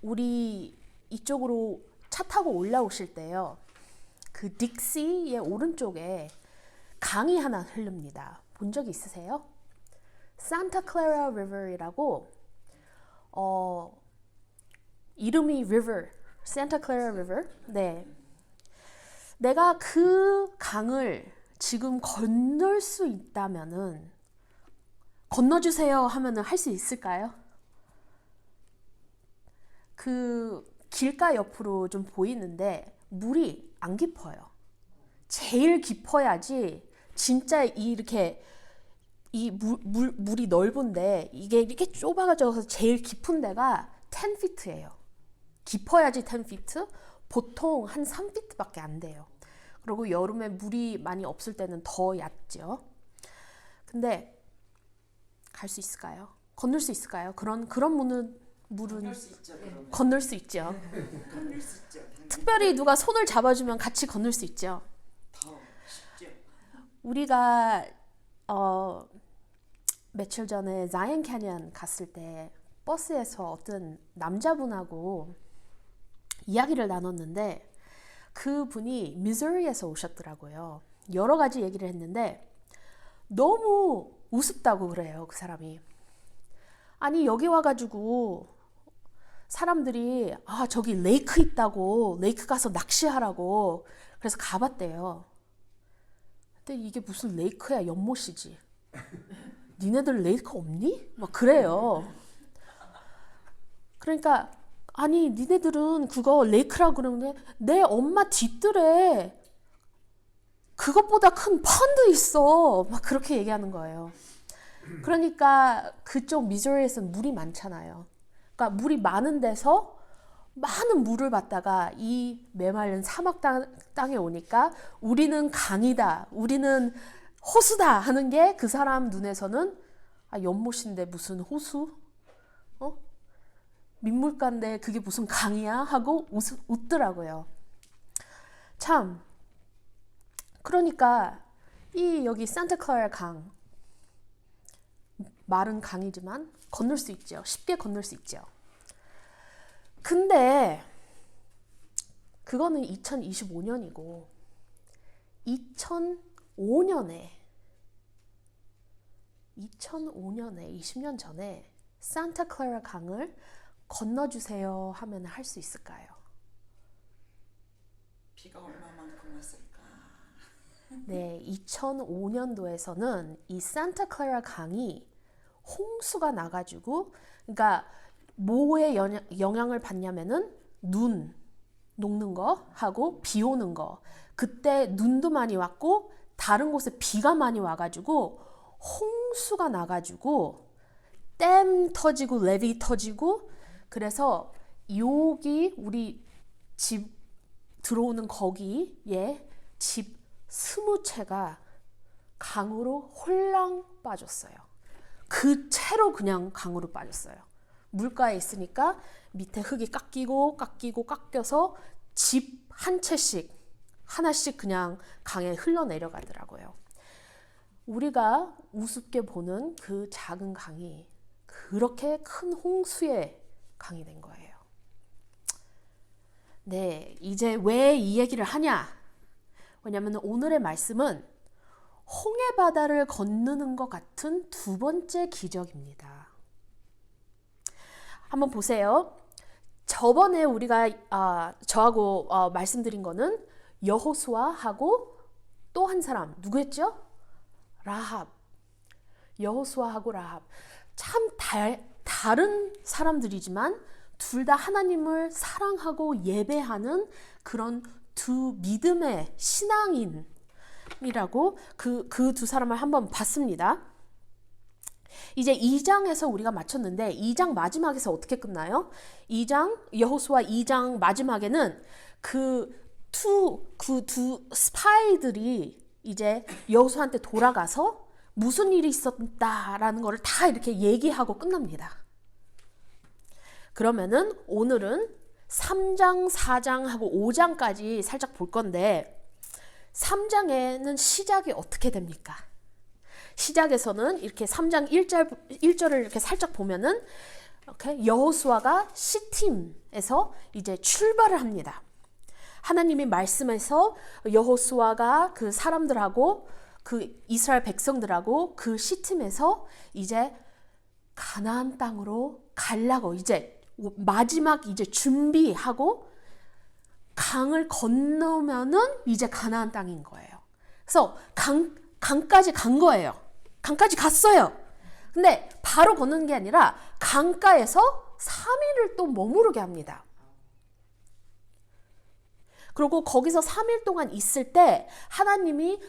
우리 이쪽으로 차 타고 올라오실 때요. 그 딕시의 오른쪽에 강이 하나 흐릅니다. 본 적 있으세요? 산타 클라라 리버이라고 이름이 river, 산타 클라라 리버. 네. 내가 그 강을 지금 건널 수 있다면은 건너주세요 하면은 할 수 있을까요? 그 길가 옆으로 좀 보이는데 물이 안 깊어요. 제일 깊어야지 진짜 이렇게 물이 넓은데 이게 이렇게 좁아져서 제일 깊은 데가 10feet예요. 깊어야지 10feet. 보통 한 3feet밖에 안 돼요. 그리고 여름에 물이 많이 없을 때는 더 얕죠. 근데 갈 수 있을까요? 건널 수 있을까요? 그런 물은 건널 수 있죠. 건널 수 있죠. 건널 수 있죠. 특별히 누가 손을 잡아주면 같이 건널 수 있죠. 더 쉽죠. 우리가 며칠 전에 자이언 캐니언 갔을 때 버스에서 어떤 남자분하고 이야기를 나눴는데 그분이 미주리에서 오셨더라고요. 여러 가지 얘기를 했는데 너무 우습다고 그래요. 그 사람이. 아니 여기 와가지고 사람들이 저기 레이크 있다고 레이크 가서 낚시하라고 그래서 가봤대요. 근데 이게 무슨 레이크야, 연못이지. 니네들 레이크 없니? 막 그래요. 그러니까 아니 니네들은 그거 레이크라고 그러는데 내 엄마 뒷뜰에 그것보다 큰 펀드 있어. 막 그렇게 얘기하는 거예요. 그러니까 그쪽 미주리에서는 물이 많잖아요. 그러니까 물이 많은 데서 많은 물을 받다가 이 메마른 사막 땅에 오니까 우리는 강이다, 우리는 호수다 하는 게 그 사람 눈에서는 연못인데 무슨 호수? 민물가인데 그게 무슨 강이야? 하고 웃더라고요. 참, 그러니까 여기 산타클라라 강, 마른 강이지만 건널 수 있죠. 쉽게 건널 수 있죠. 근데 그거는 2025년이고 2005년에 20년 전에 산타클라라 강을 건너주세요 하면 할 수 있을까요? 비가 얼마만큼 왔을까? 네, 2005년도에서는 이 산타클라라 강이 홍수가 나가지고, 그러니까 뭐에 영향을 받냐면은 눈 녹는 거 하고 비 오는 거. 그때 눈도 많이 왔고 다른 곳에 비가 많이 와가지고 홍수가 나가지고 댐 터지고 레비 터지고, 그래서 여기 우리 집 들어오는 거기에 집 20채가 강으로 홀랑 빠졌어요. 그 채로 그냥 강으로 빠졌어요. 물가에 있으니까 밑에 흙이 깎여서 집 한 채씩 하나씩 그냥 강에 흘러내려가더라고요. 우리가 우습게 보는 그 작은 강이 그렇게 큰 홍수의 강이 된 거예요. 네, 이제 왜 이 얘기를 하냐? 왜냐하면 오늘의 말씀은 홍해 바다를 건너는 것 같은 두 번째 기적입니다. 한번 보세요. 저번에 우리가 저하고 말씀드린 거는 여호수아하고 또 한 사람 누구였죠? 라합. 여호수아하고 라합. 참 다른 사람들이지만 둘 다 하나님을 사랑하고 예배하는 그런 두 믿음의 신앙인이라고 그 두 사람을 한번 봤습니다. 이제 2장에서 우리가 마쳤는데 2장 마지막에서 어떻게 끝나요? 여호수아 2장 마지막에는 그 두 스파이들이 이제 여호수아한테 돌아가서 무슨 일이 있었다라는 거를 다 이렇게 얘기하고 끝납니다. 그러면은 오늘은 3장, 4장하고 5장까지 살짝 볼 건데 3장에는 시작이 어떻게 됩니까? 시작에서는 이렇게 3장 1절을 이렇게 살짝 보면은 이렇게 여호수아가 시팀에서 이제 출발을 합니다. 하나님이 말씀해서 여호수아가 그 사람들하고 그 이스라엘 백성들하고 그 시팀에서 이제 가나안 땅으로 가려고 이제 마지막 이제 준비하고 강을 건너면은 이제 가나안 땅인 거예요. 그래서 강까지 간 거예요. 강까지 갔어요. 근데 바로 건너는 게 아니라 강가에서 3일을 또 머무르게 합니다. 그리고 거기서 3일 동안 있을 때 하나님이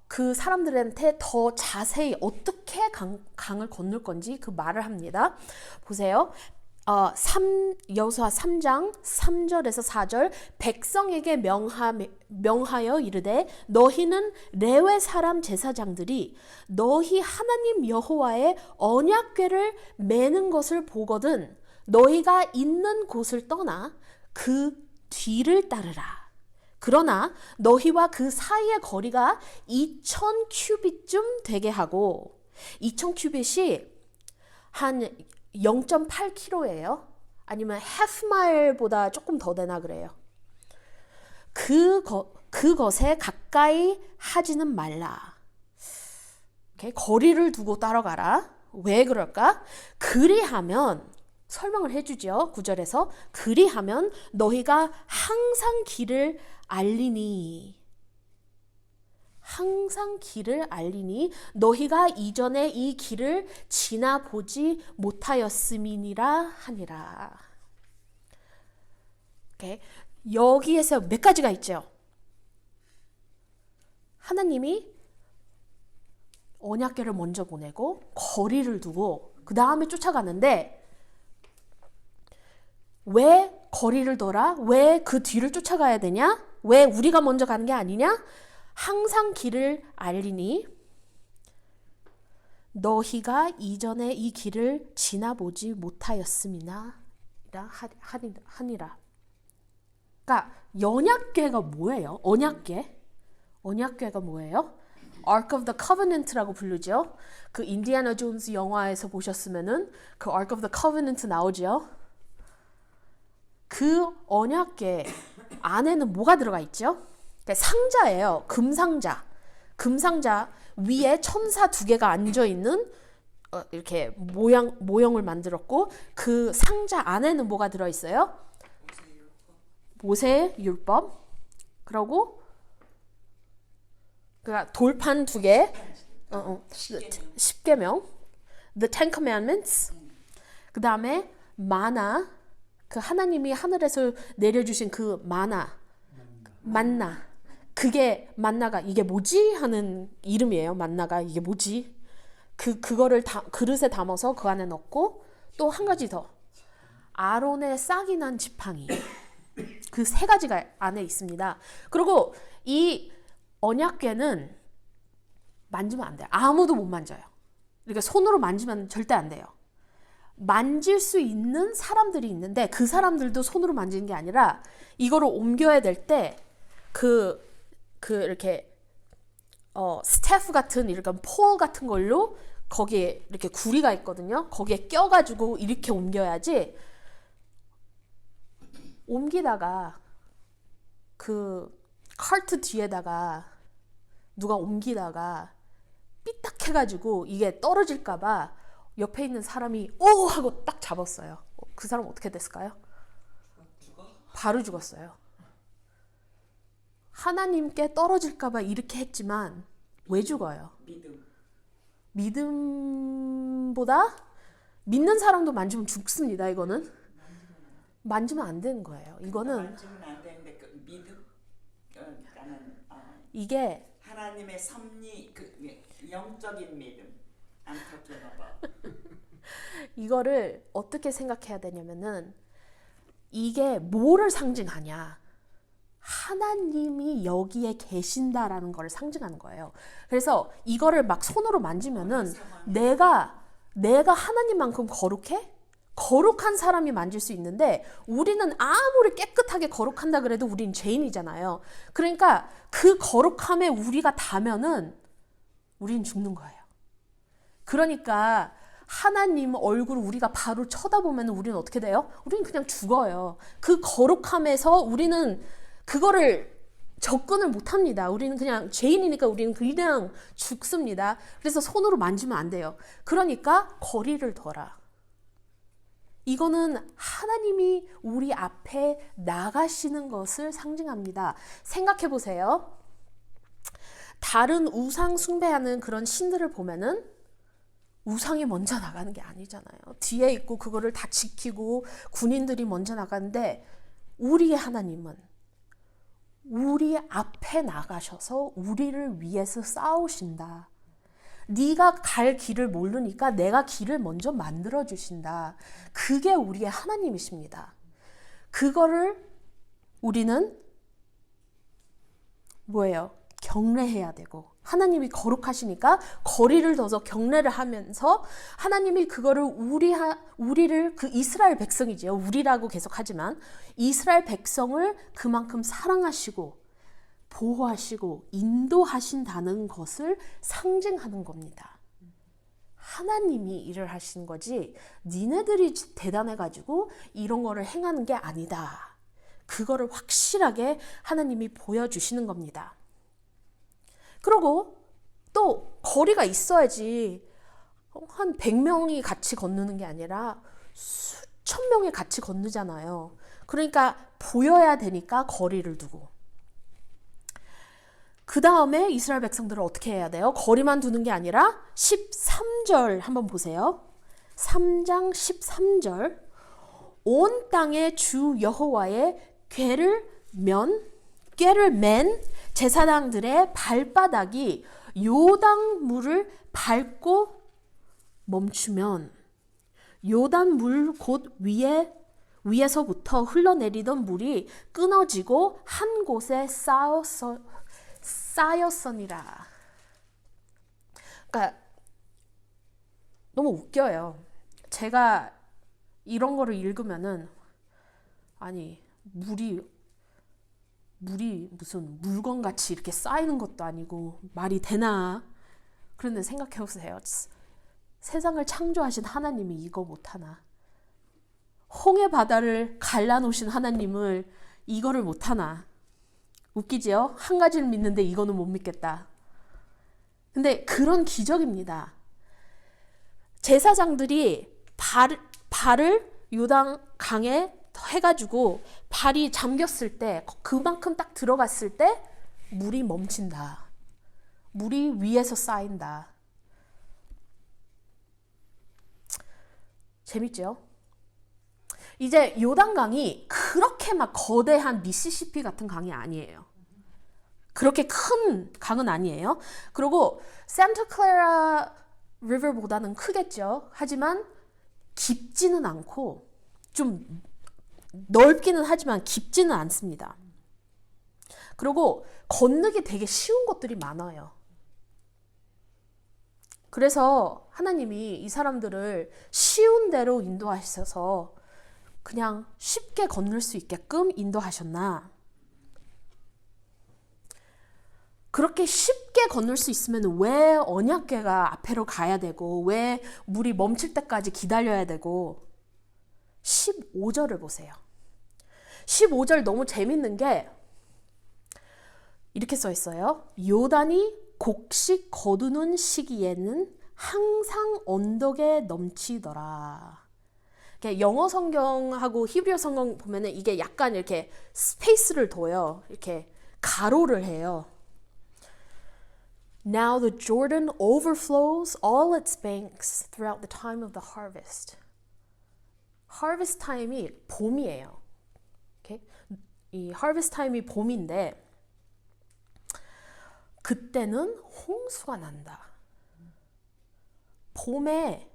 그 사람들한테 더 자세히 어떻게 강을 건널 건지 그 말을 합니다. 보세요. 여호수아 3장 3절에서 4절 백성에게 명하여 이르되 너희는 레위 사람 제사장들이 너희 하나님 여호와의 언약궤를 매는 것을 보거든 너희가 있는 곳을 떠나 그 뒤를 따르라. 그러나 너희와 그 사이의 거리가 2000 큐빗쯤 되게 하고 2000 큐빗이 한 0.8km예요. 아니면 half mile보다 조금 더 되나 그래요. 그것에 가까이 하지는 말라. 이렇게 거리를 두고 따라가라. 왜 그럴까? 그리하면 설명을 해주죠. 9절에서 그리하면 너희가 항상 길을 알리니 너희가 이전에 이 길을 지나보지 못하였음이니라 하니라. 오케이. 여기에서 몇 가지가 있죠. 하나님이 언약궤를 먼저 보내고 거리를 두고 그 다음에 쫓아가는데 왜 거리를 둬라? 왜 그 뒤를 쫓아가야 되냐? 왜 우리가 먼저 가는 게 아니냐? 항상 길을 알리니 너희가 이전에 이 길을 지나보지 못하였음이나 하니라. 그러니까 언약궤가 뭐예요? 언약궤가 뭐예요? Ark of the Covenant라고 부르죠. 그 인디아나 존스 영화에서 보셨으면은 그 Ark of the Covenant 나오죠. 그 언약궤 안에는 뭐가 들어가 있죠? 상자예요. 금상자 위에 천사 2개가 앉아 있는 이렇게 모형을 만들었고 그 상자 안에는 뭐가 들어 있어요? 모세의 율법. 그리고 그러니까 돌판 2개, 10계명, The Ten Commandments. 그 다음에 마나, 그 하나님이 하늘에서 내려주신 그 만나. 그게 만나가 이게 뭐지 하는 이름이에요. 만나가 이게 뭐지? 그거를 그릇에 담아서 그 안에 넣고 또 한 가지 더 아론의 싹이 난 지팡이 그 3가지가 안에 있습니다. 그리고 이 언약궤는 만지면 안 돼요. 아무도 못 만져요. 그러니까 손으로 만지면 절대 안 돼요. 만질 수 있는 사람들이 있는데 그 사람들도 손으로 만지는 게 아니라 이거를 옮겨야 될 때 이렇게 스태프 같은 이렇게 폴 같은 걸로 거기에 이렇게 구리가 있거든요. 거기에 껴가지고 이렇게 옮겨야지. 옮기다가 그 카트 뒤에다가 누가 옮기다가 삐딱해가지고 이게 떨어질까봐 옆에 있는 사람이 오 하고 딱 잡았어요. 그 사람 어떻게 됐을까요? 바로 죽었어요. 하나님께 떨어질까봐 이렇게 했지만 왜 죽어요? 믿음보다 믿는 사람도 만지면 죽습니다. 이거는 만지면 안 되는 거예요. 이거는 만지면 안 되는데 그 믿음라는 이게 하나님의 섭리 그 영적인 믿음 안 터져나봐. 이거를 어떻게 생각해야 되냐면은 이게 뭐를 상징하냐? 하나님이 여기에 계신다라는 걸 상징하는 거예요. 그래서 이거를 막 손으로 만지면은 내가 하나님만큼 거룩해? 거룩한 사람이 만질 수 있는데 우리는 아무리 깨끗하게 거룩한다 그래도 우린 죄인이잖아요. 그러니까 그 거룩함에 우리가 닿으면은 우린 죽는 거예요. 그러니까 하나님 얼굴 우리가 바로 쳐다보면 우리는 어떻게 돼요? 우리는 그냥 죽어요. 그 거룩함에서 우리는 그거를 접근을 못합니다. 우리는 그냥 죄인이니까 우리는 그냥 죽습니다. 그래서 손으로 만지면 안 돼요. 그러니까 거리를 둬라. 이거는 하나님이 우리 앞에 나가시는 것을 상징합니다. 생각해 보세요. 다른 우상 숭배하는 그런 신들을 보면은 우상이 먼저 나가는 게 아니잖아요. 뒤에 있고 그거를 다 지키고 군인들이 먼저 나가는데 우리의 하나님은 우리 앞에 나가셔서 우리를 위해서 싸우신다. 네가 갈 길을 모르니까 내가 길을 먼저 만들어 주신다. 그게 우리의 하나님이십니다. 그거를 우리는 뭐예요? 경례해야 되고 하나님이 거룩하시니까 거리를 둬서 경례를 하면서 하나님이 그거를 우리를 그 이스라엘 백성이죠. 우리라고 계속 하지만 이스라엘 백성을 그만큼 사랑하시고 보호하시고 인도하신다는 것을 상징하는 겁니다. 하나님이 일을 하시는 거지 니네들이 대단해가지고 이런 거를 행하는 게 아니다. 그거를 확실하게 하나님이 보여주시는 겁니다. 그리고 또 거리가 있어야지 한 100명이 같이 건너는 게 아니라 수천 명이 같이 건너잖아요. 그러니까 보여야 되니까 거리를 두고 그 다음에 이스라엘 백성들은 어떻게 해야 돼요? 거리만 두는 게 아니라 13절 한번 보세요. 3장 13절 온 땅의 주 여호와의 궤를 맨 제사장들의 발바닥이 요단 물을 밟고 멈추면 요단 물 곧 위에서부터 흘러내리던 물이 끊어지고 한 곳에 쌓였으니라. 그러니까 너무 웃겨요. 제가 이런 거를 읽으면은 아니 물이 무슨 물건같이 이렇게 쌓이는 것도 아니고 말이 되나? 그런데 생각해 보세요. 세상을 창조하신 하나님이 이거 못하나? 홍해 바다를 갈라놓으신 하나님을 이거를 못하나? 웃기지요? 한 가지를 믿는데 이거는 못 믿겠다. 근데 그런 기적입니다. 제사장들이 발을 요단 강에 해가지고 발이 잠겼을 때 그만큼 딱 들어갔을 때 물이 멈춘다. 물이 위에서 쌓인다. 재밌죠? 이제 요단강이 그렇게 막 거대한 미시시피 같은 강이 아니에요. 그렇게 큰 강은 아니에요. 그리고 산타클라라 리버보다는 크겠죠. 하지만 깊지는 않고 좀 넓기는 하지만 깊지는 않습니다. 그리고 건너기 되게 쉬운 것들이 많아요. 그래서 하나님이 이 사람들을 쉬운 대로 인도하셔서 그냥 쉽게 건널 수 있게끔 인도하셨나? 그렇게 쉽게 건널 수 있으면 왜 언약궤가 앞으로 가야 되고 왜 물이 멈출 때까지 기다려야 되고 15절을 보세요. 15절 너무 재밌는 게 이렇게 써 있어요. 요단이 곡식 거두는 시기에는 항상 언덕에 넘치더라. 영어 성경하고 히브리어 성경 보면은 이게 약간 이렇게 스페이스를 둬요. 이렇게 가로를 해요. Now the Jordan overflows all its banks throughout the time of the harvest. Harvest time이 봄이에요. Okay? 이 harvest time이 봄인데 그때는 홍수가 난다. 봄에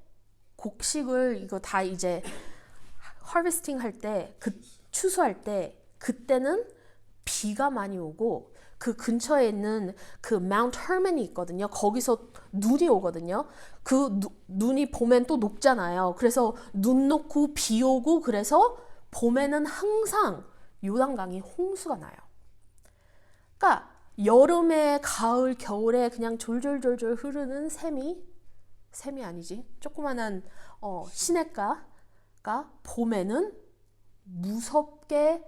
곡식을 이거 다 이제 harvesting 할 때, 추수할 때 그때는 비가 많이 오고 그 근처에 있는 그 마운트 허먼이 있거든요. 거기서 눈이 오거든요. 그 눈이 봄엔 또 녹잖아요. 그래서 눈 녹고 비 오고 그래서 봄에는 항상 요단강이 홍수가 나요. 그러니까 여름에, 가을, 겨울에 그냥 졸졸졸졸 흐르는 샘이 아니지. 조그만한 시냇가가 봄에는 무섭게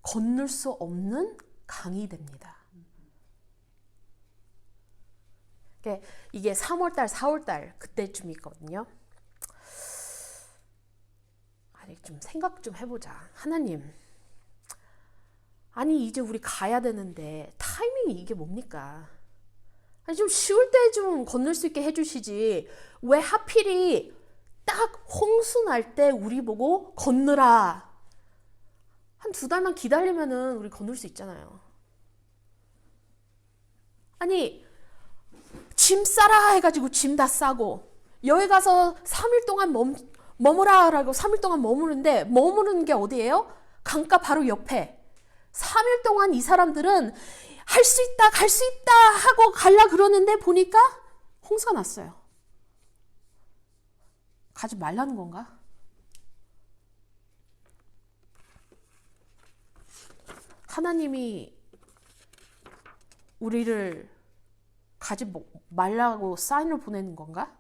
건널 수 없는 강이 됩니다. 이게 3월달, 4월달 그때쯤이거든요. 아니, 좀 생각 좀 해보자. 하나님, 아니 이제 우리 가야 되는데 타이밍이 이게 뭡니까? 아니 좀 쉬울 때 좀 건널 수 있게 해주시지. 왜 하필이 딱 홍수 날 때 우리 보고 건너라. 한 2달만 기다리면은 우리 건널 수 있잖아요. 아니 짐 싸라 해가지고 짐 다 싸고 여기 가서 3일 동안 머무라라고 3일 동안 머무르는 게 어디예요? 강가 바로 옆에. 3일 동안 이 사람들은 할 수 있다, 갈 수 있다 하고 갈라 그러는데 보니까 홍수가 났어요. 가지 말라는 건가? 하나님이 우리를 가지 말라고 사인을 보내는 건가?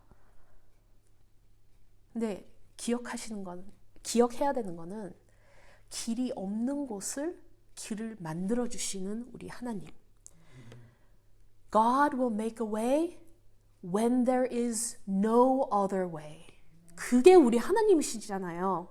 근데 기억해야 되는 거는 길이 없는 곳을 길을 만들어 주시는 우리 하나님. God will make a way when there is no other way. 그게 우리 하나님이시잖아요.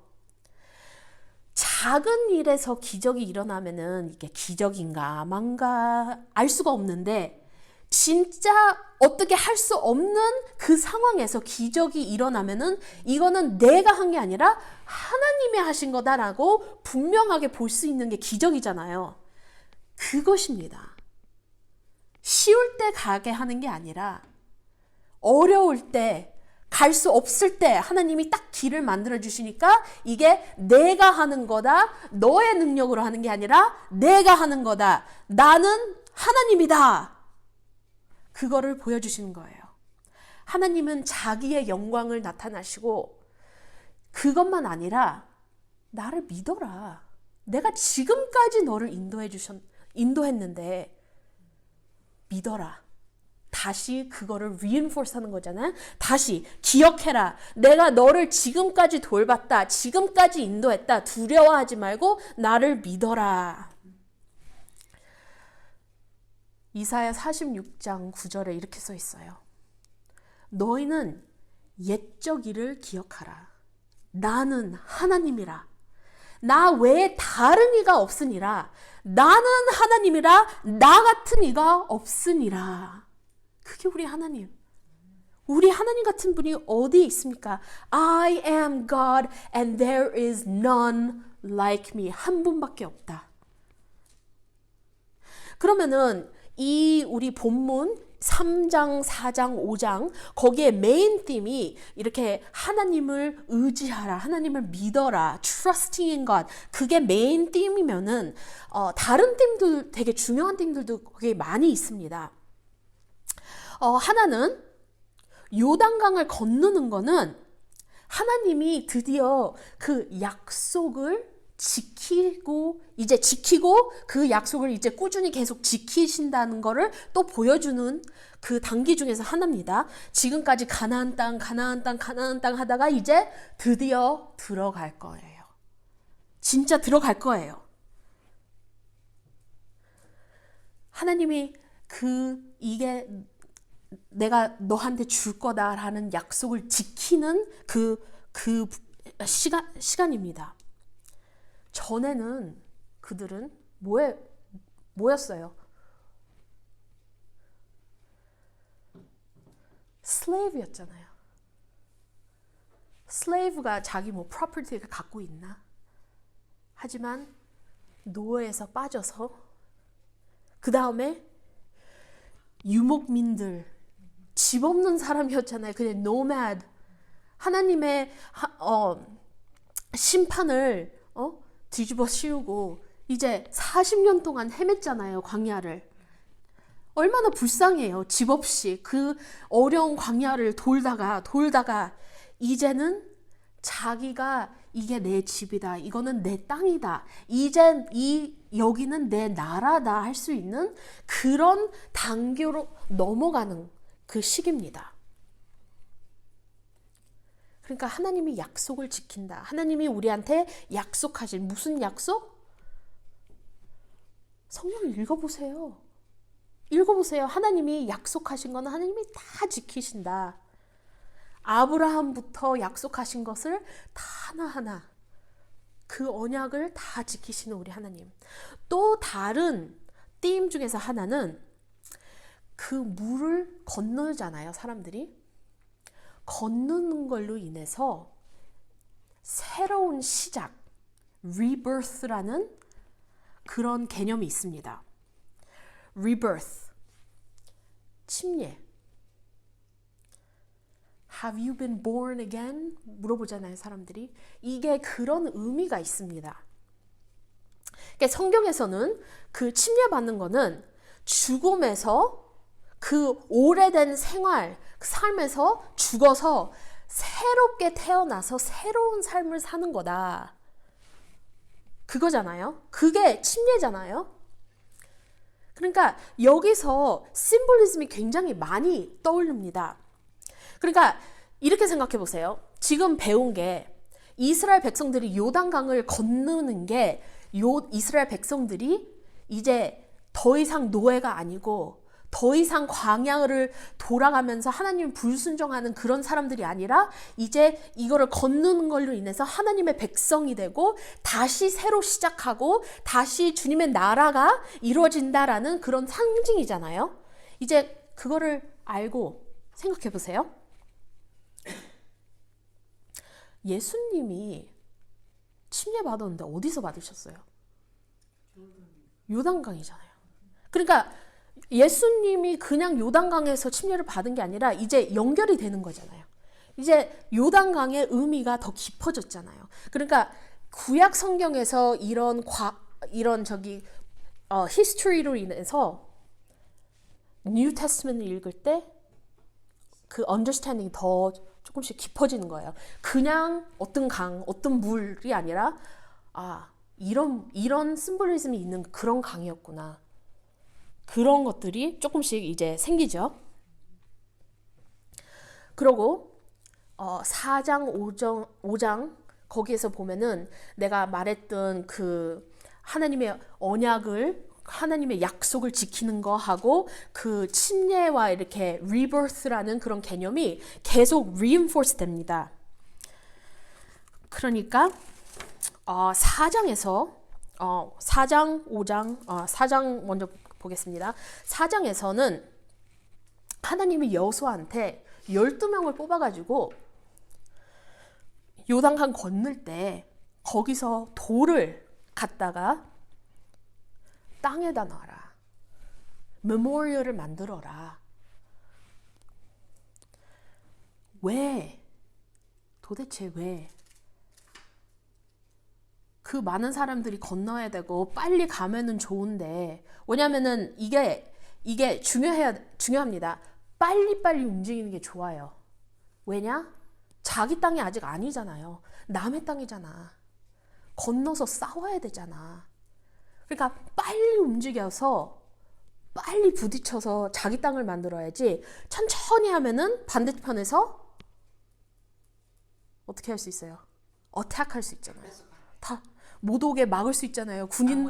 작은 일에서 기적이 일어나면은 이게 기적인가 망가 알 수가 없는데 진짜 어떻게 할 수 없는 그 상황에서 기적이 일어나면은 이거는 내가 한 게 아니라 하나님이 하신 거다라고 분명하게 볼 수 있는 게 기적이잖아요. 그것입니다. 쉬울 때 가게 하는 게 아니라 어려울 때, 갈 수 없을 때 하나님이 딱 길을 만들어 주시니까 이게 내가 하는 거다, 너의 능력으로 하는 게 아니라 내가 하는 거다, 나는 하나님이다. 그거를 보여주시는 거예요. 하나님은 자기의 영광을 나타나시고 그것만 아니라 나를 믿어라. 내가 지금까지 너를 인도했는데 믿어라. 다시 그거를 reinforce 하는 거잖아요. 다시 기억해라. 내가 너를 지금까지 돌봤다. 지금까지 인도했다. 두려워하지 말고 나를 믿어라. 이사야 46장 9절에 이렇게 써 있어요. 너희는 옛적 일을 기억하라. 나는 하나님이라. 나 외에 다른 이가 없으니라. 나는 하나님이라. 나 같은 이가 없으니라. 그게 우리 하나님. 우리 하나님 같은 분이 어디에 있습니까? I am God and there is none like me. 한 분밖에 없다. 그러면은 이 우리 본문 3장, 4장, 5장 거기에 메인 팀이 이렇게 하나님을 의지하라, 하나님을 믿어라, trusting in God. 그게 메인 팀이면은 다른 팀들 되게 중요한 팀들도 거기에 많이 있습니다. 하나는 요단강을 건너는 거는 하나님이 드디어 그 약속을 지키고 그 약속을 이제 꾸준히 계속 지키신다는 거를 또 보여주는 그 단기 중에서 하나입니다. 지금까지 가나안 땅 하다가 이제 드디어 들어갈 거예요. 진짜 들어갈 거예요. 하나님이 이게 내가 너한테 줄 거다라는 약속을 지키는 그 시간입니다. 전에는 그들은 뭐였어요? 슬레이브였잖아요. 슬레이브가 자기 프로퍼티를 갖고 있나? 하지만 노예에서 빠져서 그 다음에 유목민들, 집 없는 사람이었잖아요. 그냥 노매드. 하나님의 심판을 뒤집어 씌우고 이제 40년 동안 헤맸잖아요. 광야를. 얼마나 불쌍해요. 집 없이 그 어려운 광야를 돌다가 이제는 자기가 이게 내 집이다. 이거는 내 땅이다. 이젠 여기는 내 나라다 할 수 있는 그런 단계로 넘어가는 그 시기입니다. 그러니까 하나님이 약속을 지킨다. 하나님이 우리한테 약속하신 무슨 약속? 성경 읽어보세요. 읽어보세요. 하나님이 약속하신 거는 하나님이 다 지키신다. 아브라함부터 약속하신 것을 다 하나하나 그 언약을 다 지키시는 우리 하나님. 또 다른 띠임 중에서 하나는 그 물을 건너잖아요, 사람들이. 건너는 걸로 인해서 새로운 시작, rebirth라는 그런 개념이 있습니다. rebirth, 침례. Have you been born again? 물어보잖아요, 사람들이. 이게 그런 의미가 있습니다. 그러니까 성경에서는 그 침례받는 거는 죽음에서 그 오래된 생활, 삶에서 죽어서 새롭게 태어나서 새로운 삶을 사는 거다. 그거잖아요. 그게 침례잖아요. 그러니까 여기서 심볼리즘이 굉장히 많이 떠오릅니다. 그러니까 이렇게 생각해 보세요. 지금 배운 게 이스라엘 백성들이 요단강을 건너는 게 이스라엘 백성들이 이제 더 이상 노예가 아니고 더 이상 광야를 돌아가면서 하나님을 불순종하는 그런 사람들이 아니라 이제 이거를 건너는 걸로 인해서 하나님의 백성이 되고 다시 새로 시작하고 다시 주님의 나라가 이루어진다라는 그런 상징이잖아요. 이제 그거를 알고 생각해 보세요. 예수님이 침례 받았는데 어디서 받으셨어요? 요단강이잖아요. 그러니까 예수님이 그냥 요단강에서 침례를 받은 게 아니라 이제 연결이 되는 거잖아요. 이제 요단강의 의미가 더 깊어졌잖아요. 그러니까 구약 성경에서 이런 히스토리로 인해서 뉴 테스트먼을 읽을 때 그 언더스탠딩이 더 조금씩 깊어지는 거예요. 그냥 어떤 강, 어떤 물이 아니라 이런 심볼리즘이 있는 그런 강이었구나. 그런 것들이 조금씩 이제 생기죠. 그리고 4장, 5장 거기에서 보면은 내가 말했던 그 하나님의 언약을 하나님의 약속을 지키는 거 하고 그 침례와 이렇게 rebirth라는 그런 개념이 계속 reinforce 됩니다. 그러니까 4장에서 4장, 5장, 4장 먼저 보겠습니다. 4장에서는 하나님이 여호수아한테 12명을 뽑아가지고 요단강 건널 때 거기서 돌을 갖다가 땅에다 놔라. 메모리얼을 만들어라. 왜? 도대체 왜? 그 많은 사람들이 건너야 되고 빨리 가면은 좋은데 왜냐면은 이게 중요합니다. 빨리빨리 움직이는 게 좋아요. 왜냐? 자기 땅이 아직 아니잖아요. 남의 땅이잖아. 건너서 싸워야 되잖아. 그러니까 빨리 움직여서 빨리 부딪혀서 자기 땅을 만들어야지 천천히 하면은 반대편에서 어떻게 할 수 있어요? 어택할 수 있잖아요. 다 못 오게 막을 수 있잖아요. 군인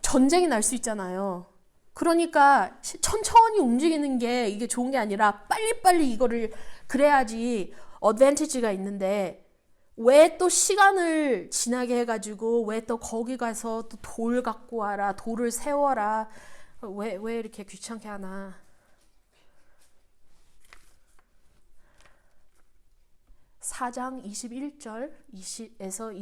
전쟁이 날 수 있잖아요. 그러니까 천천히 움직이는 게 이게 좋은 게 아니라 빨리빨리 이거를 그래야지 어드밴티지가 있는데 왜 또 시간을 지나게 해가지고 왜 또 거기 가서 또 돌 갖고 와라, 돌을 세워라, 왜 이렇게 귀찮게 하나. (4장) 21절에서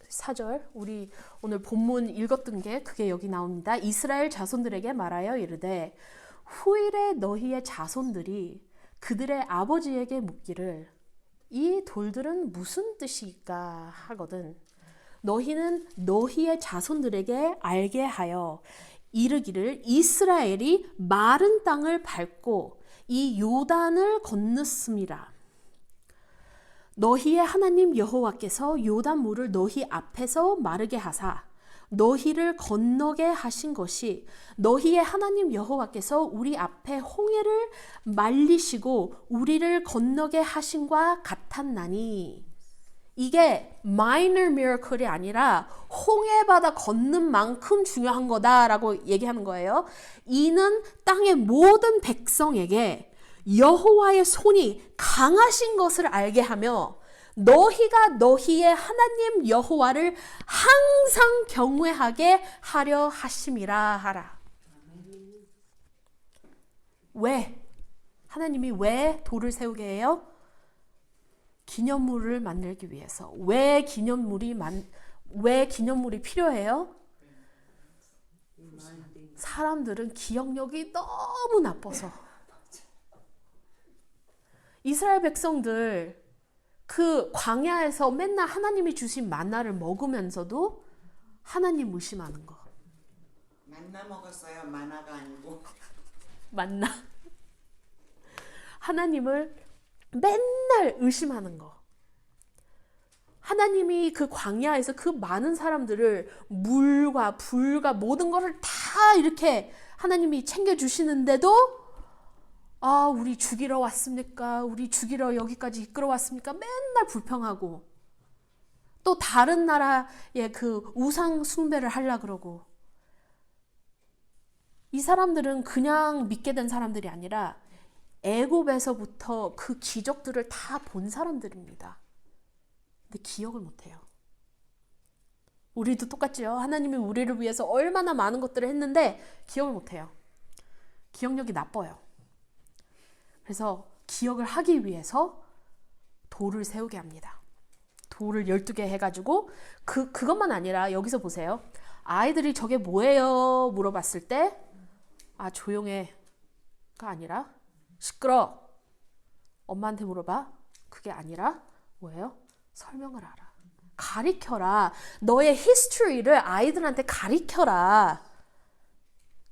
24절 우리 오늘 본문 읽었던 게 그게 여기 나옵니다. 이스라엘 자손들에게 말하여 이르되 후일에 너희의 자손들이 그들의 아버지에게 묻기를 이 돌들은 무슨 뜻일까 하거든. 너희는 너희의 자손들에게 알게 하여 이르기를 이스라엘이 마른 땅을 밟고 이 요단을 건넜음이라. 너희의 하나님 여호와께서 요단 물을 너희 앞에서 마르게 하사 너희를 건너게 하신 것이 너희의 하나님 여호와께서 우리 앞에 홍해를 말리시고 우리를 건너게 하신과 같았나니. 이게 minor miracle이 아니라 홍해바다 걷는 만큼 중요한 거다라고 얘기하는 거예요. 이는 땅의 모든 백성에게 여호와의 손이 강하신 것을 알게 하며 너희가 너희의 하나님 여호와를 항상 경외하게 하려 하심이라 하라. 왜? 하나님이 왜 돌을 세우게 해요? 기념물을 만들기 위해서. 왜 기념물이 필요해요? 사람들은 기억력이 너무 나빠서. 이스라엘 백성들 그 광야에서 맨날 하나님이 주신 만나를 먹으면서도 하나님 무심하는 거. 만나 먹었어요. 만화가 아니고. 만나. 하나님을 맨날 의심하는 거. 하나님이 그 광야에서 그 많은 사람들을 물과 불과 모든 것을 다 이렇게 하나님이 챙겨주시는데도 우리 죽이러 왔습니까? 우리 죽이러 여기까지 이끌어 왔습니까? 맨날 불평하고 또 다른 나라의 그 우상 숭배를 하려고 그러고. 이 사람들은 그냥 믿게 된 사람들이 아니라 애굽에서부터 그 기적들을 다 본 사람들입니다. 근데 기억을 못해요. 우리도 똑같죠. 하나님이 우리를 위해서 얼마나 많은 것들을 했는데 기억을 못해요. 기억력이 나빠요. 그래서 기억을 하기 위해서 돌을 세우게 합니다. 돌을 12개 해가지고 그것만 아니라 여기서 보세요. 아이들이 저게 뭐예요? 물어봤을 때 조용해가 아니라 시끄러. 엄마한테 물어봐. 그게 아니라 뭐예요? 설명을 하라. 가리켜라. 너의 history를 아이들한테 가리켜라.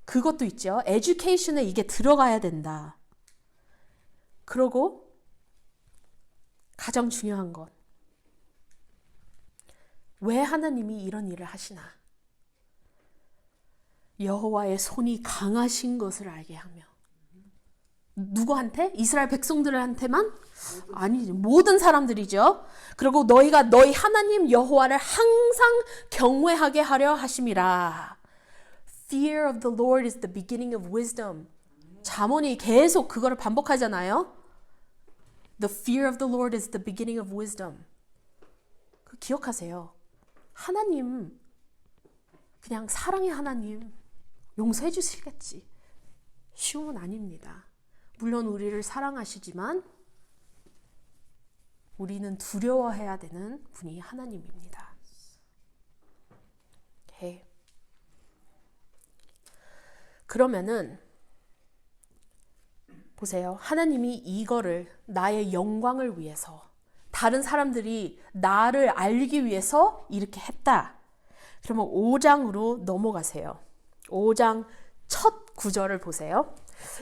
그것도 있죠. education에 이게 들어가야 된다. 그러고 가장 중요한 건 왜 하나님이 이런 일을 하시나? 여호와의 손이 강하신 것을 알게 하며. 누구한테? 이스라엘 백성들한테만? 아니죠. 모든 사람들이죠. 그리고 너희가 너희 하나님 여호와를 항상 경외하게 하려 하심이라. Fear of the Lord is the beginning of wisdom. 잠언이 계속 그거를 반복하잖아요. The fear of the Lord is the beginning of wisdom. 그 기억하세요. 하나님, 그냥 사랑의 하나님 용서해 주시겠지. 쉬운 건 아닙니다. 물론 우리를 사랑하시지만 우리는 두려워해야 되는 분이 하나님입니다. 오케이. 그러면은 보세요. 하나님이 이거를 나의 영광을 위해서 다른 사람들이 나를 알기 위해서 이렇게 했다. 그러면 5장으로 넘어가세요. 5장 첫 구절을 보세요.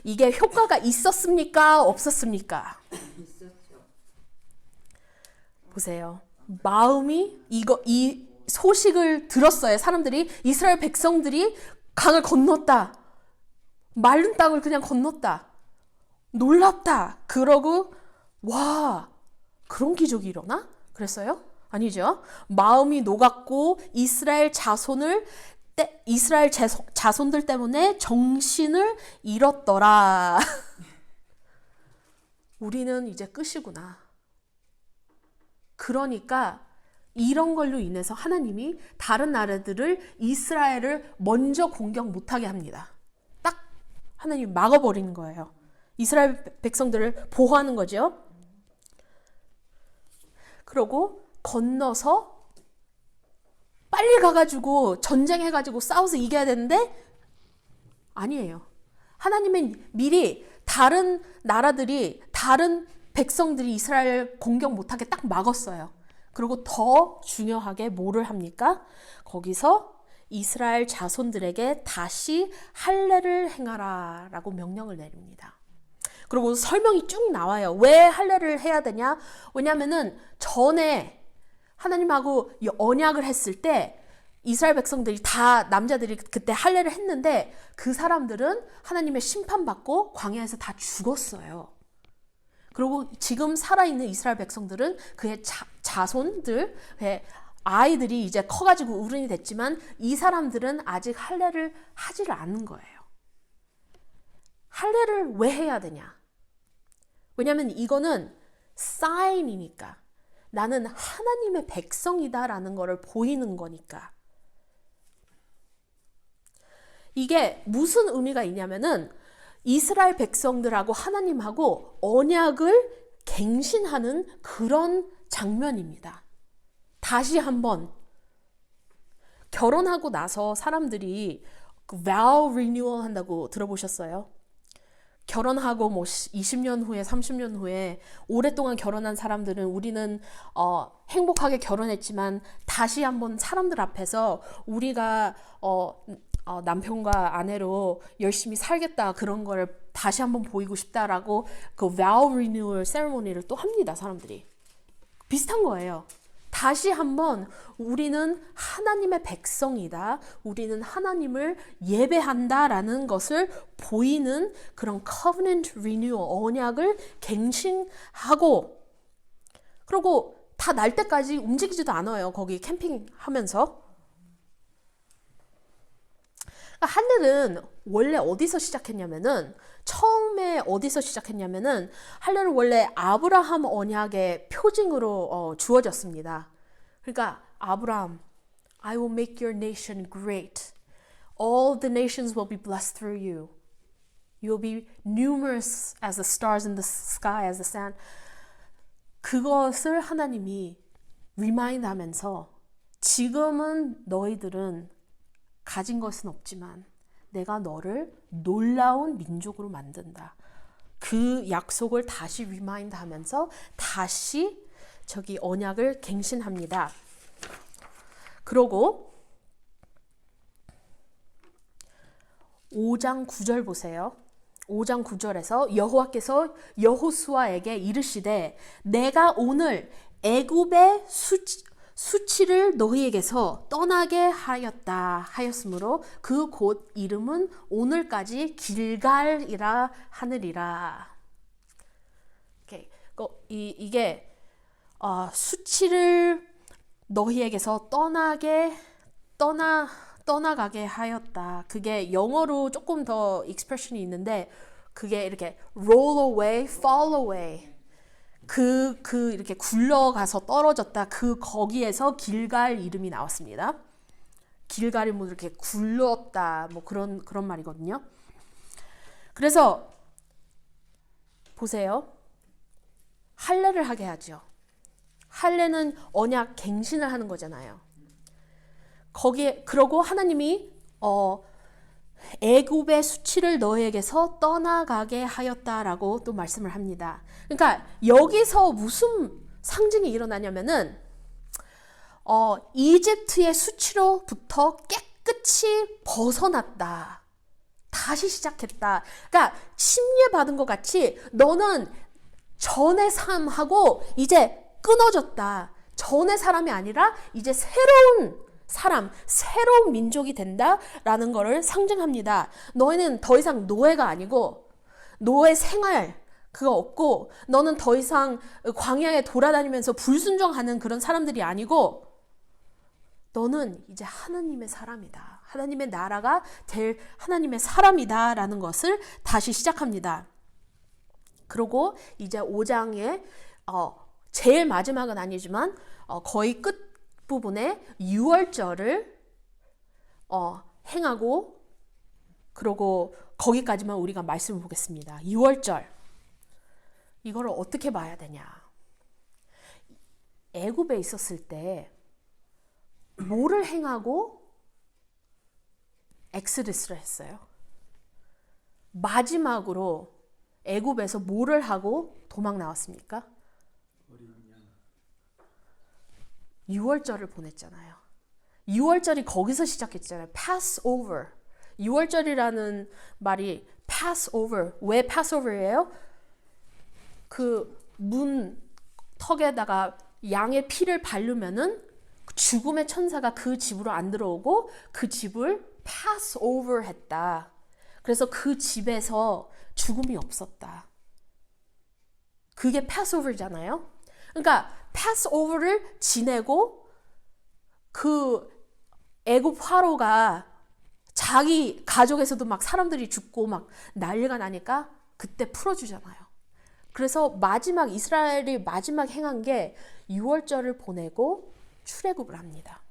이게 효과가 있었습니까? 없었습니까? 있었죠. 보세요. 마음이 이 소식을 들었어요. 사람들이 이스라엘 백성들이 강을 건넜다. 마른 땅을 그냥 건넜다. 놀랍다. 그러고 와, 그런 기적이 일어나? 그랬어요? 아니죠. 마음이 녹았고 이스라엘 자손들 때문에 정신을 잃었더라. 우리는 이제 끝이구나. 그러니까 이런 걸로 인해서 하나님이 다른 나라들을 이스라엘을 먼저 공격 못하게 합니다. 딱 하나님이 막아버리는 거예요. 이스라엘 백성들을 보호하는 거죠. 그러고 건너서 빨리 가가지고 전쟁해가지고 싸워서 이겨야 되는데 아니에요. 하나님은 미리 다른 나라들이 다른 백성들이 이스라엘 공격 못하게 딱 막았어요. 그리고 더 중요하게 뭐를 합니까? 거기서 이스라엘 자손들에게 다시 할례를 행하라 라고 명령을 내립니다. 그리고 설명이 쭉 나와요. 왜 할례를 해야 되냐? 왜냐면은 전에 하나님하고 이 언약을 했을 때 이스라엘 백성들이 다 남자들이 그때 할례를 했는데 그 사람들은 하나님의 심판받고 광야에서 다 죽었어요. 그리고 지금 살아있는 이스라엘 백성들은 그의 자손들, 그의 아이들이 이제 커가지고 어른이 됐지만 이 사람들은 아직 할례를 하지를 않는 거예요. 할례를 왜 해야 되냐? 왜냐하면 이거는 사인이니까. 나는 하나님의 백성이다라는 것을 보이는 거니까. 이게 무슨 의미가 있냐면은 이스라엘 백성들하고 하나님하고 언약을 갱신하는 그런 장면입니다. 다시 한번 결혼하고 나서 사람들이 vow renewal 한다고 들어보셨어요? 결혼하고 뭐 20년 후에 30년 후에 오랫동안 결혼한 사람들은 우리는 행복하게 결혼했지만 다시 한번 사람들 앞에서 우리가 남편과 아내로 열심히 살겠다 그런 거를 다시 한번 보이고 싶다라고 그 vow renewal 세레모니를 또 합니다. 사람들이 비슷한 거예요. 다시 한번 우리는 하나님의 백성이다. 우리는 하나님을 예배한다라는 것을 보이는 그런 covenant renewal, 언약을 갱신하고 그리고 다 날 때까지 움직이지도 않아요. 거기 캠핑하면서. 할례는 원래 어디서 시작했냐면은 처음에 어디서 시작했냐면은 할례는 원래 아브라함 언약의 표징으로 주어졌습니다. 그러니까 아브라함, I will make your nation great. All the nations will be blessed through you. You will be numerous as the stars in the sky, as the sand. 그것을 하나님이 remind 하면서 지금은 너희들은 가진 것은 없지만 내가 너를 놀라운 민족으로 만든다. 그 약속을 다시 리마인드 하면서 다시 저기 언약을 갱신합니다. 그러고 5장 9절 보세요. 5장 9절에서 여호와께서 여호수아에게 이르시되 내가 오늘 애굽의 수치를 너희에게서 떠나게 하였다 하였으므로 그 곳 이름은 오늘까지 길갈이라 하느니라. 이게 수치를 너희에게서 떠나가게 하였다. 그게 영어로 조금 더 익스프레션이 있는데 그게 이렇게 roll away, fall away. 이렇게 굴러가서 떨어졌다. 거기에서 길갈 이름이 나왔습니다. 길갈이 뭐 이렇게 굴렀다. 뭐 그런 말이거든요. 그래서 보세요. 할례를 하게 하죠. 할례는 언약 갱신을 하는 거잖아요. 그러고 하나님이 애굽의 수치를 너희에게서 떠나가게 하였다라고 또 말씀을 합니다. 그러니까 여기서 무슨 상징이 일어나냐면은 이집트의 수치로부터 깨끗이 벗어났다. 다시 시작했다. 그러니까 침례받은 것 같이 너는 전의 삶하고 이제 끊어졌다. 전의 사람이 아니라 이제 새로운 사람, 새로운 민족이 된다라는 것을 상징합니다. 너희는 더 이상 노예가 아니고 노예 생활 그거 없고 너는 더 이상 광야에 돌아다니면서 불순종하는 그런 사람들이 아니고 너는 이제 하나님의 사람이다. 하나님의 나라가 될 하나님의 사람이다라는 것을 다시 시작합니다. 그리고 이제 5장에 제일 마지막은 아니지만 거의 끝 부분에 유월절을 행하고 그러고 거기까지만 우리가 말씀을 보겠습니다. 유월절 이거를 어떻게 봐야 되냐? 애굽에 있었을 때 뭐를 행하고 엑스odus를 했어요? 마지막으로 애굽에서 뭐를 하고 도망 나왔습니까? 유월절을 보냈잖아요. 유월절이 거기서 시작했잖아요. Passover. 유월절이라는 말이 Passover. 왜 Passover예요? 그 문 턱에다가 양의 피를 바르면은 죽음의 천사가 그 집으로 안 들어오고 그 집을 pass over 했다. 그래서 그 집에서 죽음이 없었다. 그게 패스오버잖아요. 그러니까 패스오버를 지내고 그 애굽 파로가 자기 가족에서도 막 사람들이 죽고 막 난리가 나니까 그때 풀어주잖아요. 그래서 마지막 이스라엘이 마지막 행한 게 6월절을 보내고 출애굽을 합니다.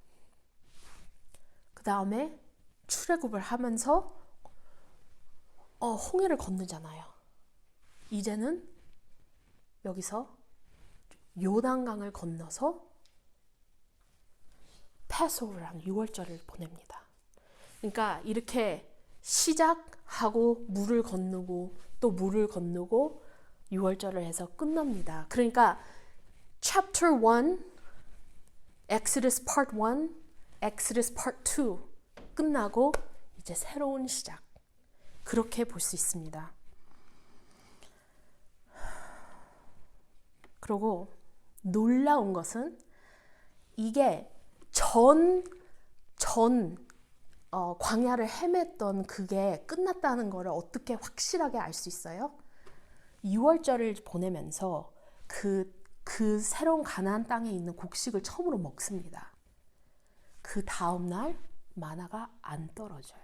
그 다음에 출애굽을 하면서 홍해를 건너잖아요. 이제는 여기서 요단강을 건너서 패스오버라는 6월절을 보냅니다. 그러니까 이렇게 시작하고 물을 건너고 또 물을 건너고 6월절을 해서 끝납니다. 그러니까 chapter 1, Exodus part 1, Exodus part 2 끝나고 이제 새로운 시작. 그렇게 볼 수 있습니다. 그리고 놀라운 것은 이게 광야를 헤맸던 그게 끝났다는 것을 어떻게 확실하게 알 수 있어요? 6월절을 보내면서 그 새로운 가나안 땅에 있는 곡식을 처음으로 먹습니다. 그 다음날 마나가 안 떨어져요.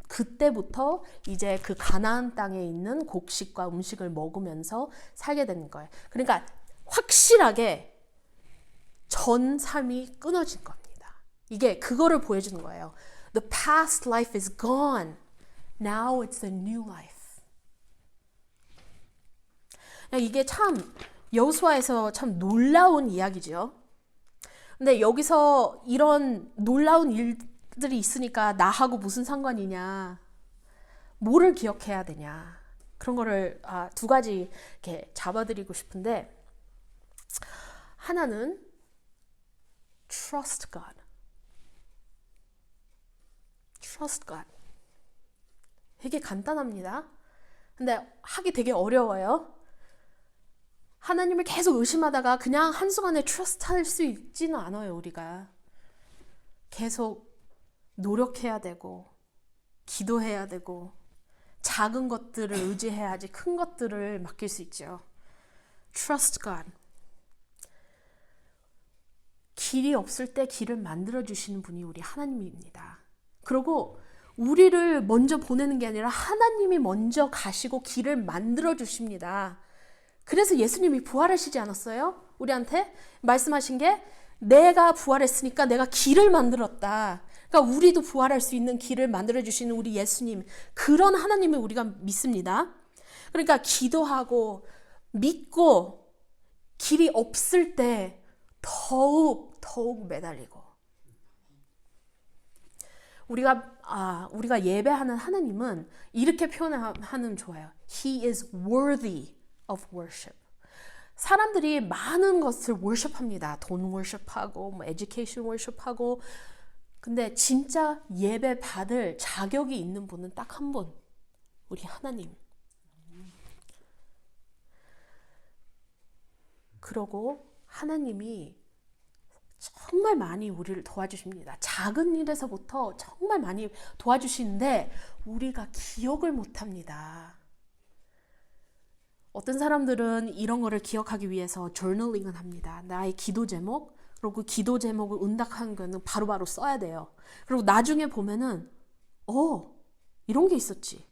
그때부터 이제 그 가나안 땅에 있는 곡식과 음식을 먹으면서 살게 되는 거예요. 그러니까 확실하게 전 삶이 끊어진 겁니다. 이게 그거를 보여주는 거예요. The past life is gone. Now it's a new life. 이게 참 여호수아에서 참 놀라운 이야기죠. 근데 여기서 이런 놀라운 일들이 있으니까 나하고 무슨 상관이냐, 뭐를 기억해야 되냐, 그런 거를 두 가지 이렇게 잡아드리고 싶은데, 하나는 trust God. trust God. 되게 간단합니다. 근데 하기 되게 어려워요. 하나님을 계속 의심하다가 그냥 한순간에 trust 할 수 있지는 않아요, 우리가. 계속 노력해야 되고, 기도해야 되고, 작은 것들을 의지해야지 큰 것들을 맡길 수 있죠. Trust God. 길이 없을 때 길을 만들어주시는 분이 우리 하나님입니다. 그리고 우리를 먼저 보내는 게 아니라 하나님이 먼저 가시고 길을 만들어주십니다. 그래서 예수님이 부활하시지 않았어요? 우리한테 말씀하신 게 내가 부활했으니까 내가 길을 만들었다. 그러니까 우리도 부활할 수 있는 길을 만들어주시는 우리 예수님, 그런 하나님을 우리가 믿습니다. 그러니까 기도하고 믿고 길이 없을 때 더욱 매달리고, 우리가 예배하는 하나님은 이렇게 표현하는 좋아요. He is worthy of worship. 사람들이 많은 것을 worship합니다. 돈 worship하고, education worship하고. 근데 진짜 예배 받을 자격이 있는 분은 딱 한 분, 우리 하나님. 그러고 하나님이 정말 많이 우리를 도와주십니다. 작은 일에서부터 정말 많이 도와주시는데 우리가 기억을 못합니다. 어떤 사람들은 이런 거를 기억하기 위해서 journaling을 합니다. 나의 기도 제목, 그리고 그 기도 제목을 응답한 거는 바로바로 써야 돼요. 그리고 나중에 보면은 이런 게 있었지.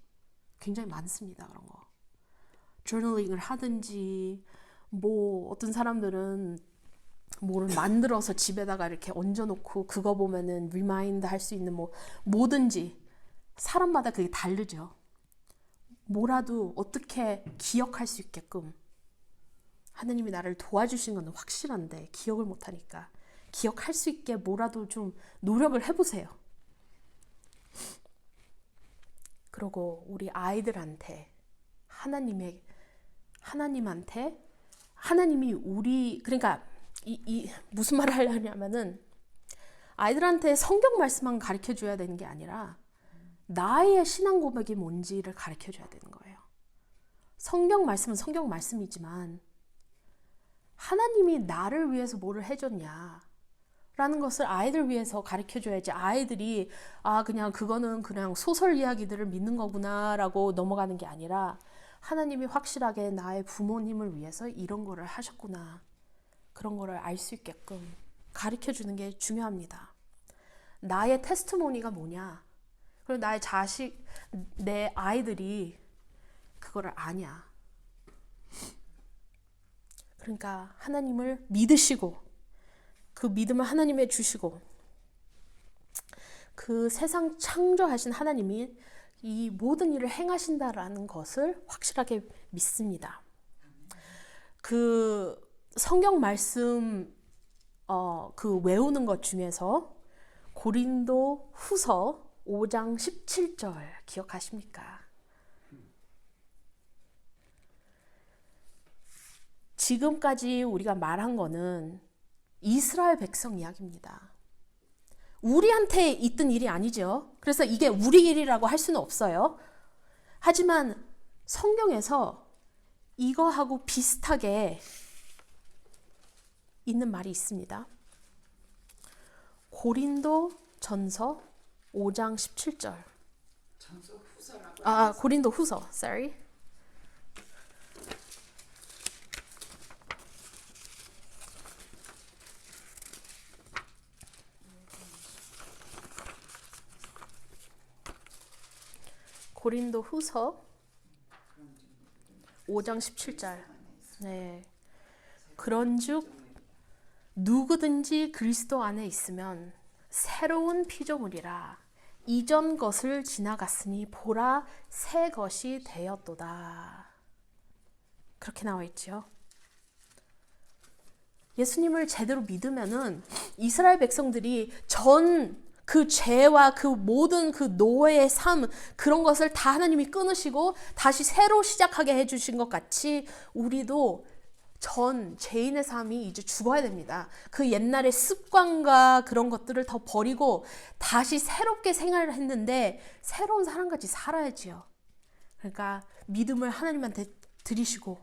굉장히 많습니다. 그런 거. journaling을 하든지, 어떤 사람들은 뭐를 만들어서 집에다가 이렇게 얹어놓고 그거 보면은 리마인드 할 수 있는 뭐든지, 사람마다 그게 다르죠. 뭐라도 어떻게 기억할 수 있게끔 하나님이 나를 도와주신 건 확실한데 기억을 못하니까 기억할 수 있게 뭐라도 좀 노력을 해보세요. 그리고 우리 아이들한테 하나님이 그러니까 무슨 말을 하려냐면은 아이들한테 성경 말씀만 가르쳐 줘야 되는 게 아니라 나의 신앙 고백이 뭔지를 가르쳐 줘야 되는 거예요. 성경 말씀은 성경 말씀이지만 하나님이 나를 위해서 뭐를 해줬냐 라는 것을 아이들 위해서 가르쳐줘야지 아이들이 그냥 그거는 그냥 소설 이야기들을 믿는 거구나 라고 넘어가는 게 아니라 하나님이 확실하게 나의 부모님을 위해서 이런 거를 하셨구나 그런 거를 알 수 있게끔 가르쳐주는 게 중요합니다. 나의 테스티모니가 뭐냐 그리고 나의 자식, 내 아이들이 그거를 아냐. 그러니까 하나님을 믿으시고 그 믿음을 하나님에 주시고 그 세상 창조하신 하나님이 이 모든 일을 행하신다라는 것을 확실하게 믿습니다. 그 성경 말씀 그 외우는 것 중에서 고린도 후서 5장 17절 기억하십니까? 지금까지 우리가 말한 거는 이스라엘 백성 이야기입니다. 우리한테 있던 일이 아니죠. 그래서 이게 우리 일이라고 할 수는 없어요. 하지만 성경에서 이거하고 비슷하게 있는 말이 있습니다. 고린도 전서 5장 17절. 전서 후서라고. 고린도 후서. Sorry. 고린도 후서 5장 17절. 네. 그런즉 누구든지 그리스도 안에 있으면 새로운 피조물이라 이전 것을 지나갔으니 보라 새 것이 되었도다. 그렇게 나와 있죠. 예수님을 제대로 믿으면은 이스라엘 백성들이 전 그 죄와 그 모든 그 노예의 삶 그런 것을 다 하나님이 끊으시고 다시 새로 시작하게 해주신 것 같이 우리도 전 죄인의 삶이 이제 죽어야 됩니다. 그 옛날의 습관과 그런 것들을 더 버리고 다시 새롭게 생활을 했는데 새로운 사람같이 살아야지요. 그러니까 믿음을 하나님한테 드리시고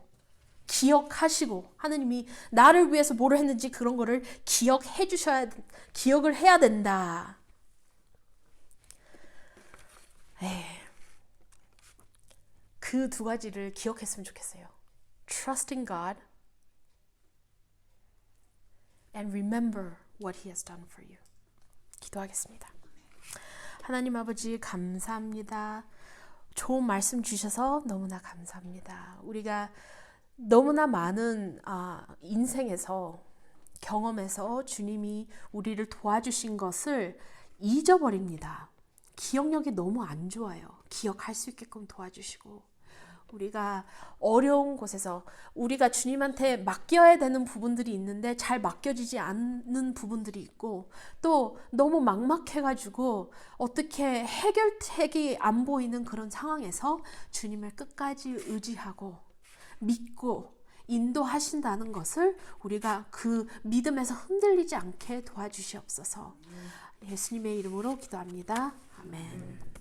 기억하시고 하나님이 나를 위해서 뭐를 했는지 그런 거를 기억을 해야 된다. 그 두 가지를 기억했으면 좋겠어요. Trusting God and remember what He has done for you. 기도하겠습니다. 하나님 아버지 감사합니다. 좋은 말씀 주셔서 너무나 감사합니다. 우리가 너무나 많은 인생에서 경험에서 주님이 우리를 도와주신 것을 잊어버립니다. 기억력이 너무 안 좋아요. 기억할 수 있게끔 도와주시고 우리가 어려운 곳에서 우리가 주님한테 맡겨야 되는 부분들이 있는데 잘 맡겨지지 않는 부분들이 있고 또 너무 막막해가지고 어떻게 해결책이 안 보이는 그런 상황에서 주님을 끝까지 의지하고 믿고 인도하신다는 것을 우리가 그 믿음에서 흔들리지 않게 도와주시옵소서. 예수님의 이름으로 기도합니다. 아멘.